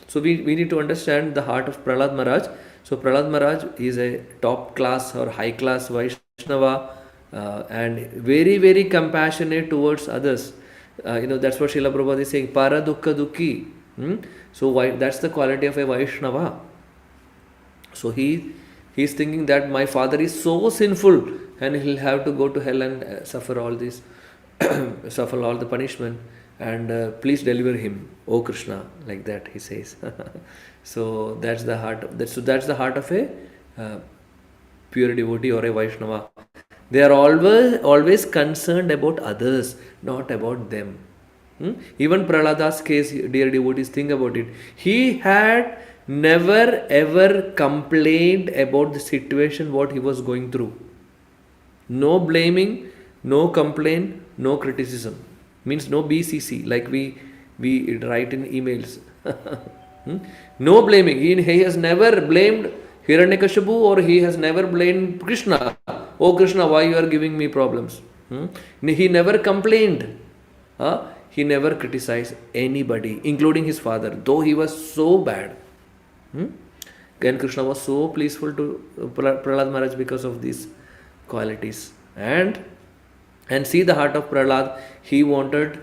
So we need to understand the heart of Prahlad Maharaj. So Prahlad Maharaj is a top class or high class Vaishnava, and very, very compassionate towards others. That's what Srila Prabhupada is saying, para dukkha dukhi. So that's the quality of a Vaishnava. So he's thinking that my father is so sinful and he'll have to go to hell and suffer all this, suffer all the punishment, and please deliver him, O Krishna, like that he says. So that's the heart of a pure devotee or a Vaishnava. They are always concerned about others, not about them. Even Prahlada's case, dear devotees, think about it. He had never ever complained about the situation what he was going through. No blaming, no complaint, no criticism. Means no BCC, like we write in emails. No blaming. He has never blamed Hiranyakashipu, or he has never blamed Krishna. Oh Krishna, why you are giving me problems? He never complained. He never criticized anybody, including his father, though he was so bad. And Krishna was so pleaseful to Prahlad Maharaj because of these qualities. And see the heart of Prahlad. He wanted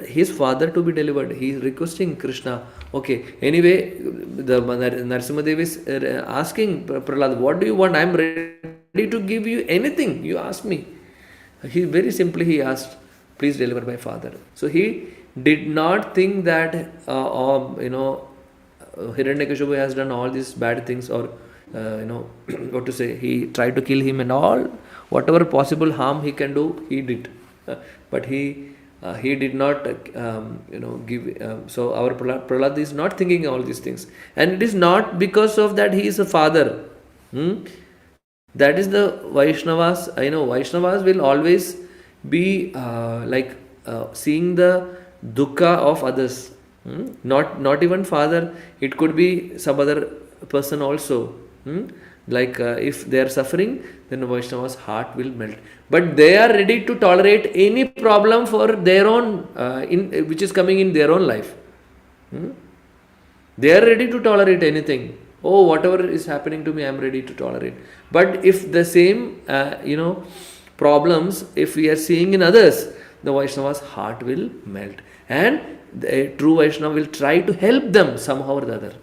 his father to be delivered. He is requesting Krishna. Okay, anyway, the Narasimhadev is asking Prahlad, what do you want? I am ready to give you anything you ask me. He very simply he asked, please deliver my father. So he did not think that Hiranyakashipu has done all these bad things, or what to say, he tried to kill him, and all whatever possible harm he can do, he did. But he did not give. So our Prahlad is not thinking all these things, and it is not because of that he is a father. That is the Vaishnavas. Vaishnavas will always be seeing the dukkha of others. Not even father. It could be some other person also. If they are suffering, then the Vaishnava's heart will melt. But they are ready to tolerate any problem for their own, which is coming in their own life. They are ready to tolerate anything. Oh, whatever is happening to me, I am ready to tolerate. But if the same, problems, if we are seeing in others, the Vaishnava's heart will melt. And the true Vaishnava will try to help them somehow or the other.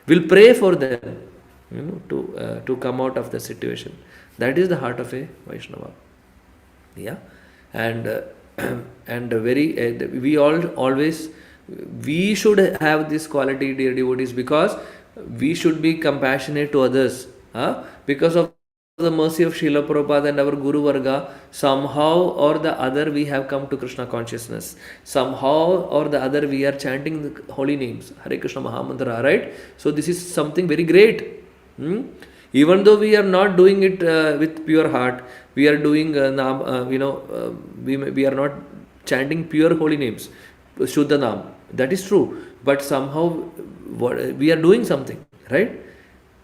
Will pray for them. to come out of the situation. That is the heart of a Vaishnava. Yeah, and and we all always, we should have this quality, dear devotees, because we should be compassionate to others. Because of the mercy of Srila Prabhupada and our Guru Varga, somehow or the other we have come to Krishna consciousness. Somehow or the other we are chanting the holy names, Hare Krishna Mahamantra, right? So this is something very great. Even though we are not doing it with pure heart, we are doing we are not chanting pure holy names, Shuddha Nam. That is true, but somehow we are doing something, right?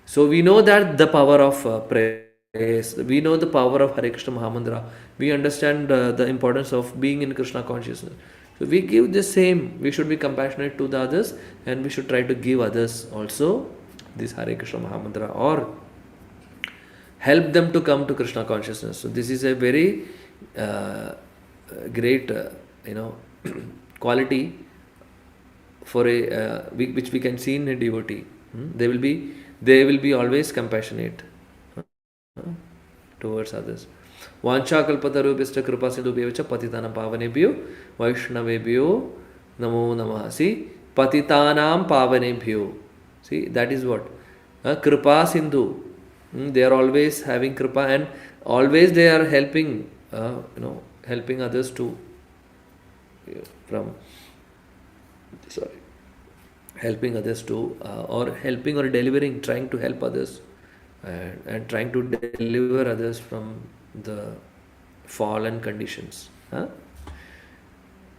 So we know that the power of praise, we know the power of Hare Krishna Mahamantra, we understand the importance of being in Krishna consciousness. So we give the same, we should be compassionate to the others, and we should try to give others also this Hare Krishna Mahamantra, or help them to come to Krishna consciousness. So this is a very great quality for a which we can see in a devotee. They will be always compassionate towards others. Vancha kalpatarubhishta kripa sindhubhyevacha patitanam pavanebhyo vaishnavebhyo namo namaha. See, patitanam pavanebhyo. See, that is what kripa sindhu. They are always having kripa, and always they are helping helping others to helping others to or helping or delivering, trying to help others, and trying to deliver others from the fallen conditions.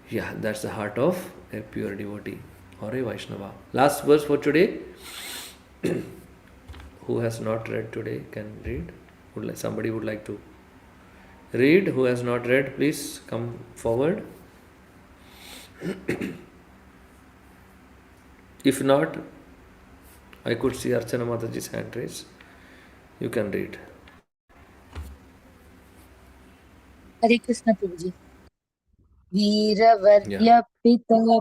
Yeah, that's the heart of a pure devotee or a Vaishnava. Last verse for today. Who has not read today can read. Somebody would like to read. Who has not read, please come forward. If not, I could see Archana Mataji's hand raised. You can read. Hare Krishna Prabhuji. Veeravarya Pita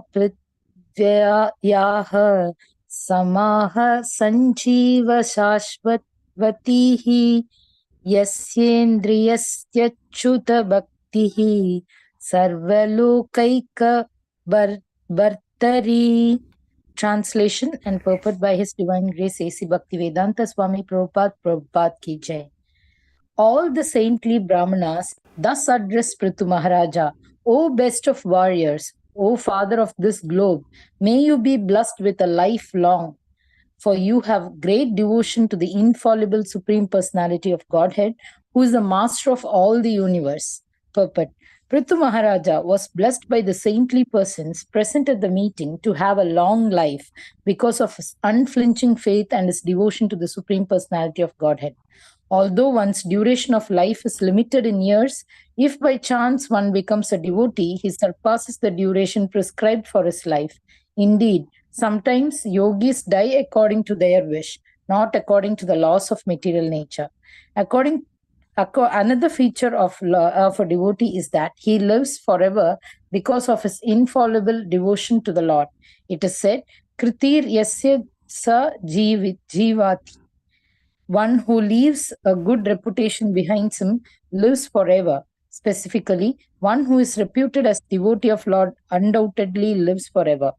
Prithvyayaha Samaha Sanjeeva Shashvatvatihi Yasyendriyasya Chuta Bhaktihi Sarvalokaika Bhartari. Translation and purport by His Divine Grace A.C. Bhaktivedanta Swami Prabhupada Ki Jai. All the saintly Brahmanas thus addressed Prithu Maharaja, O best of warriors, O father of this globe, may you be blessed with a life long, for you have great devotion to the infallible Supreme Personality of Godhead, who is the master of all the universe. Purport. Prithu Maharaja was blessed by the saintly persons present at the meeting to have a long life because of his unflinching faith and his devotion to the Supreme Personality of Godhead. Although one's duration of life is limited in years, if by chance one becomes a devotee, he surpasses the duration prescribed for his life. Indeed, sometimes yogis die according to their wish, not according to the laws of material nature. Another feature of a devotee is that he lives forever because of his infallible devotion to the Lord. It is said, Kritir yasya sa jivati. One who leaves a good reputation behind him lives forever. Specifically, one who is reputed as devotee of Lord undoubtedly lives forever.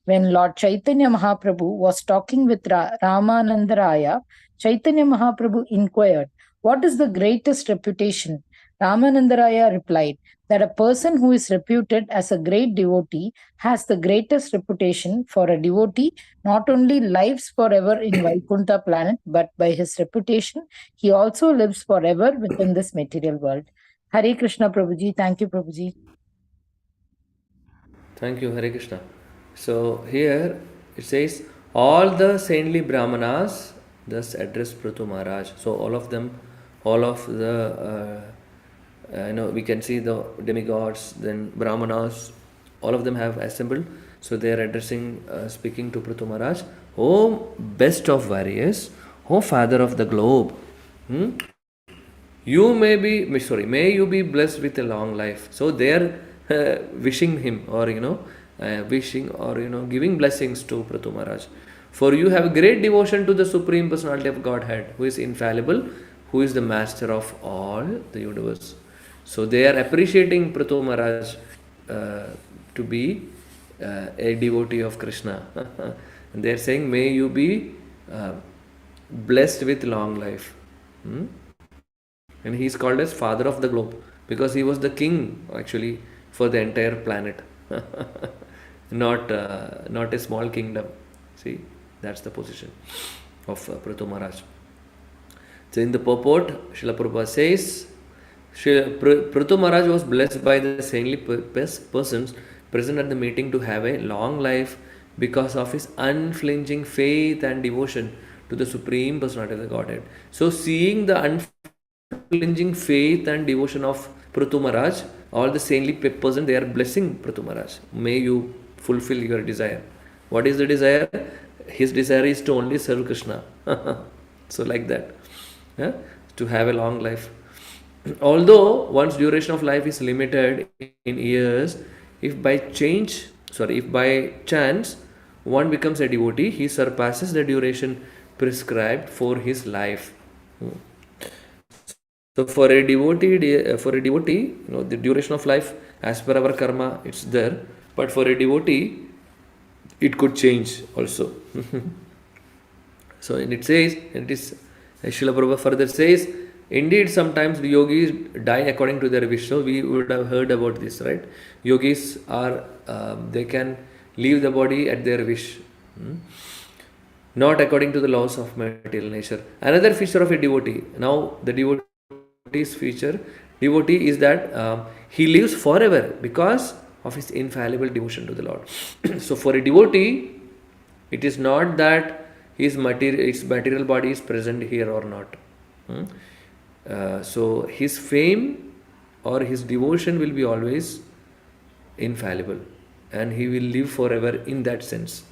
When Lord Chaitanya Mahaprabhu was talking with Ramananda Raya, Chaitanya Mahaprabhu inquired, what is the greatest reputation? Ramananda Raya replied that a person who is reputed as a great devotee has the greatest reputation, for a devotee not only lives forever in Vaikuntha planet, but by his reputation, he also lives forever within this material world. Hare Krishna Prabhuji. Thank you, Prabhuji. Thank you, Hare Krishna. So here it says, all the saintly Brahmanas thus address Prithu Maharaj. So all of the we can see the demigods, then Brahmanas, all of them have assembled. So they are addressing, speaking to Prithu Maharaj, O best of various, O father of the globe, may you be blessed with a long life. So they are wishing him, or giving blessings to Prithu Maharaj. For you have great devotion to the Supreme Personality of Godhead, who is infallible, who is the master of all the universe. So they are appreciating Prithu Maharaj to be a devotee of Krishna. And they are saying, may you be blessed with long life. And he is called as father of the globe because he was the king actually for the entire planet. Not a small kingdom. See, that's the position of Prithu Maharaj. So in the purport, Srila Prabhupada says, Prithu Maharaj was blessed by the saintly persons present at the meeting to have a long life because of his unflinching faith and devotion to the Supreme Personality of the Godhead. So seeing the unflinching faith and devotion of Prithu Maharaj, all the saintly persons, they are blessing Prithu Maharaj. May you fulfill your desire. What is the desire? His desire is to only serve Krishna. So like that. Yeah? To have a long life. Although one's duration of life is limited in years, if by chance one becomes a devotee, he surpasses the duration prescribed for his life. So for a devotee, the duration of life as per our karma, it's there. But for a devotee, it could change also. So and it says, and it is Srila Prabhupada further says, indeed sometimes the yogis die according to their wish. So we would have heard about this, right? Yogis are, they can leave the body at their wish. Not according to the laws of material nature. Another feature of a devotee. Now the devotee's feature, devotee is that he lives forever because of his infallible devotion to the Lord. So for a devotee, it is not that his material body is present here or not. So his fame or his devotion will be always infallible and he will live forever in that sense.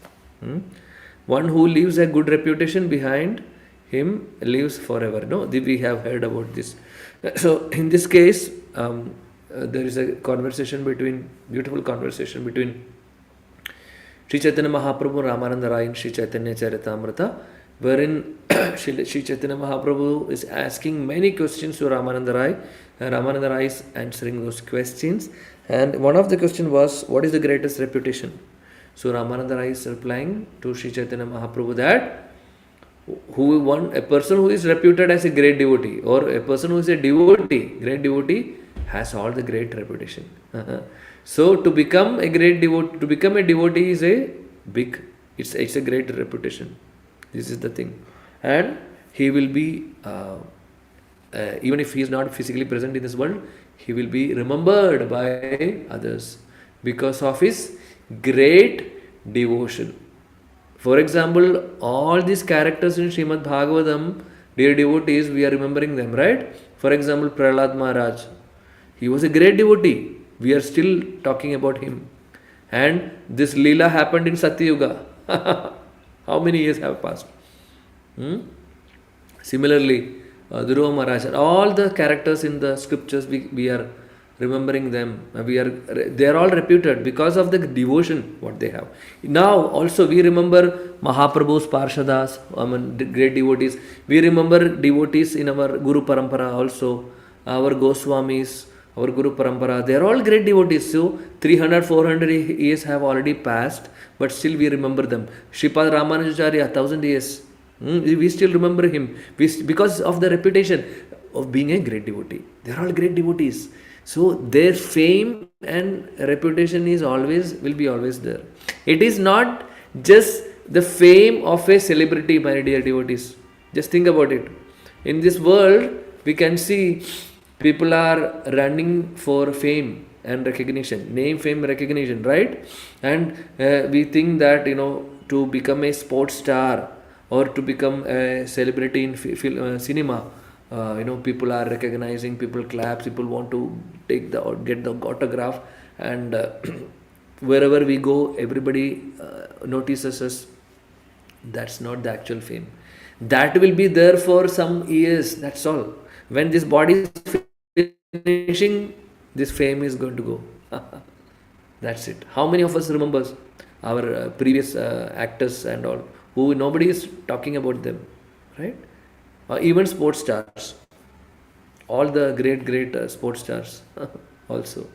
One who leaves a good reputation behind him lives forever. No, we have heard about this. So in this case, there is a beautiful conversation between Sri Chaitanya Mahaprabhu and Ramananda Rai in Sri Chaitanya Charitamrita, wherein Sri Chaitanya Mahaprabhu is asking many questions to Ramananda Rai, and Ramananda Rai is answering those questions. And one of the questions was, what is the greatest reputation? So Ramananda Rai is replying to Sri Chaitanya Mahaprabhu that a person who is reputed as a great devotee or a person who is a great devotee has all the great reputation. So to become a devotee is it's a great reputation. This is the thing. And he will be, even if he is not physically present in this world, he will be remembered by others because of his great devotion. For example, all these characters in Srimad Bhagavatam, dear devotees, we are remembering them, right? For example, Prahlad Maharaj. He was a great devotee. We are still talking about him. And this Leela happened in Satyuga. How many years have passed? Similarly, Dhruva Maharaj, all the characters in the scriptures, we are remembering them. They are all reputed because of the devotion what they have. Now also we remember Mahaprabhu's Parshadas, the great devotees. We remember devotees in our Guru Parampara also, our Goswamis, our Guru Parampara. They are all great devotees. So 300, 400 years have already passed, but still we remember them. Sripad Ramanujacharya, 1000 years. We still remember him because of the reputation of being a great devotee. They are all great devotees. So their fame and reputation will be always there. It is not just the fame of a celebrity, my dear devotees. Just think about it. In this world, we can see people are running for fame and recognition, name, fame, recognition, right? And we think that, to become a sports star or to become a celebrity in cinema, people are recognizing, people clap, people want to get the autograph, and wherever we go, everybody notices us. That's not the actual fame. That will be there for some years, that's all. When this body is finishing, this fame is going to go. That's it. How many of us remembers our previous actors and all who nobody is talking about them, right? Even sports stars, all the great sports stars also.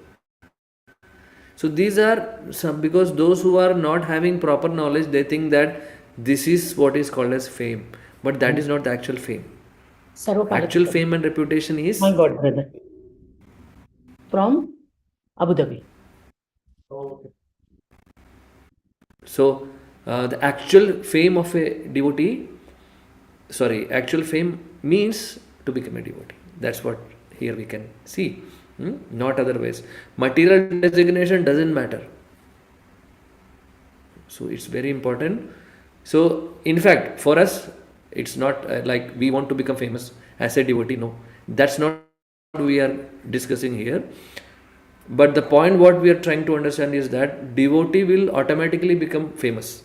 So these are some, because those who are not having proper knowledge, they think that this is what is called as fame, but that is not the actual fame. Actual fame and reputation is. My God, brother. From Abu Dhabi. Okay. So the actual fame of a devotee, actual fame means to become a devotee. That's what here we can see. Not otherwise. Material designation doesn't matter. So it's very important. So in fact, for us, it's not like we want to become famous as a devotee. No, that's not what we are discussing here. But the point what we are trying to understand is that devotee will automatically become famous.